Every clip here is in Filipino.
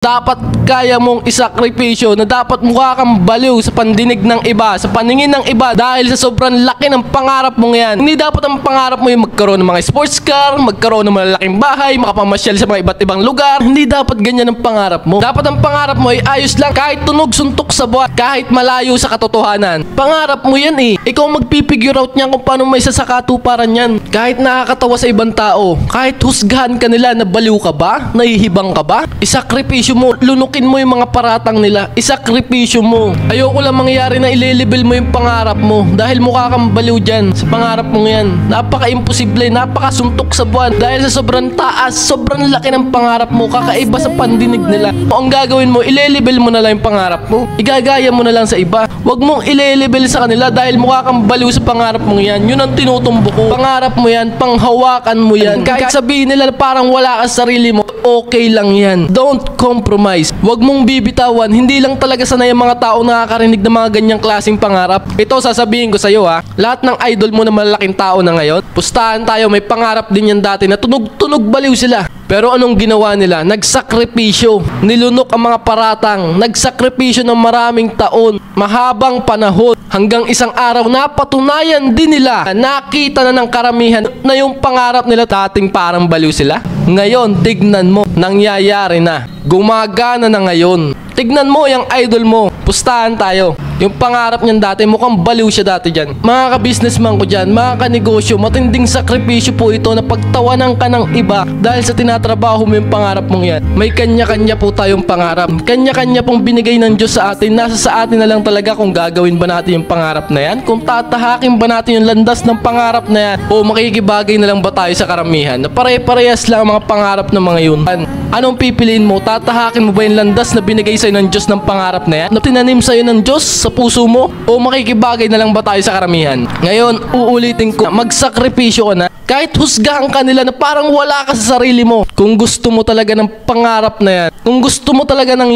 Dapat kaya mong isakripisyo na dapat mukha kang baliw sa pandinig ng iba, sa paningin ng iba dahil sa sobrang laki ng pangarap mong yan. Hindi dapat ang pangarap mo yung magkaroon ng mga sports car, magkaroon ng malalaking bahay, makapamasyal sa mga iba't ibang lugar. Hindi dapat ganyan ang pangarap mo. Dapat ang pangarap mo ay ayos lang kahit tunog suntok sa buwan, kahit malayo sa katotohanan. Pangarap mo yan eh. Ikaw magpipigure out niyan kung paano may sasakatuparan yan. Kahit nakakatawa sa ibang tao, kahit husgahan ka nila na baliw ka ba, nahihibang ka ba, isakripisyo mo, lunukin mo yung mga paratang nila, isakripisyo mo. Ayoko lang mangyari na ilelevel mo yung pangarap mo dahil mukha kang baliw dyan sa pangarap mong yan. Napaka-imposible, napakasuntok sa buwan dahil sa sobrang taas, sobrang laki ng pangarap mo, kakaiba sa pandinig nila. O ang gagawin mo, ilelevel mo na lang yung pangarap mo, igagaya mo na lang sa iba. Huwag mong ilelevel sa kanila dahil mukha kang baliw sa pangarap mong yan. Yun ang tinutumbok ko. Pangarap mo yan, panghawakan mo yan. Kahit sabihin nila na parang wala ka sa sarili mo, okay lang yan. Don't compromise. Huwag mong bibitawan. Hindi lang talaga sanay ang mga tao nakakarinig ng mga ganyang klaseng pangarap. Ito sasabihin ko sa iyo ha. Lahat ng idol mo na malalaking tao na ngayon, pustahan tayo, may pangarap din yan dati na tunog-tunog baliw sila. Pero anong ginawa nila? Nagsakripisyo. Nilunok ang mga paratang. Nagsakripisyo ng maraming taon, mahabang panahon, hanggang isang araw napatunayan din nila, nakita na ng karamihan na yung pangarap nila dating parang baliw sila. Ngayon, tignan mo, nangyayari na. Gumagana na ngayon. Tignan mo yung idol mo. Pustahan tayo. Yung pangarap niyan dati, mukhang baliw siya dati dyan. Mga ka-businessman ko dyan, mga ka-negosyo, matinding sakripisyo po ito na pagtawanan ka ng iba dahil sa tinatrabaho mo yung pangarap mong yan. May kanya-kanya po tayong pangarap. Kanya-kanya pong binigay ng Diyos sa atin. Nasa sa atin na lang talaga kung gagawin ba natin yung pangarap na yan, kung tatahakin ba natin yung landas ng pangarap na yan, o makikibagay na lang ba tayo sa karamihan na pare-parehas lang ang mga pangarap ng mga yun. Anong pipiliin mo? Tatahakin mo ba yung landas na binigay sa'yo ng Diyos ng pangarap na yan, na tinanim sa'yo ng Diyos sa puso mo, o makikibagay na lang ba tayo sa karamihan? Ngayon, uulitin ko, magsakripisyo ka na. Kahit husgahan ka nila na parang wala ka sa sarili mo. Kung gusto mo talaga ng pangarap na yan, kung gusto mo talaga ng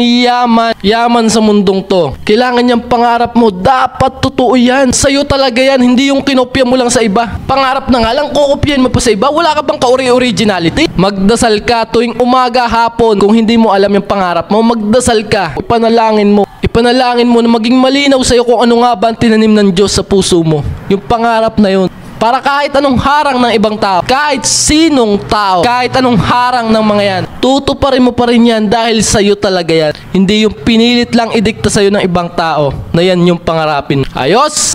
yaman sa mundong to, kailangan yung pangarap mo, dapat totoo yan. Sa'yo talaga yan, hindi yung kinopya mo lang sa iba. Pangarap na nga lang, kukopyahin mo pa sa iba. Wala ka bang ka-originality? Magdasal ka tuwing umaga, hapon. Kung hindi mo alam yung pangarap mo, magdasal ka. Ipanalangin mo. Ipanalangin mo na maging malinaw sa'yo kung ano nga ba ang tinanim ng Diyos sa puso mo. Yung pangarap na yun. Para kahit anong harang ng ibang tao, kahit sinong tao, kahit anong harang ng mga yan, tutuparin mo pa rin yan dahil sa'yo talaga yan. Hindi yung pinilit lang idikta sa'yo ng ibang tao na yan yung pangarapin. Ayos!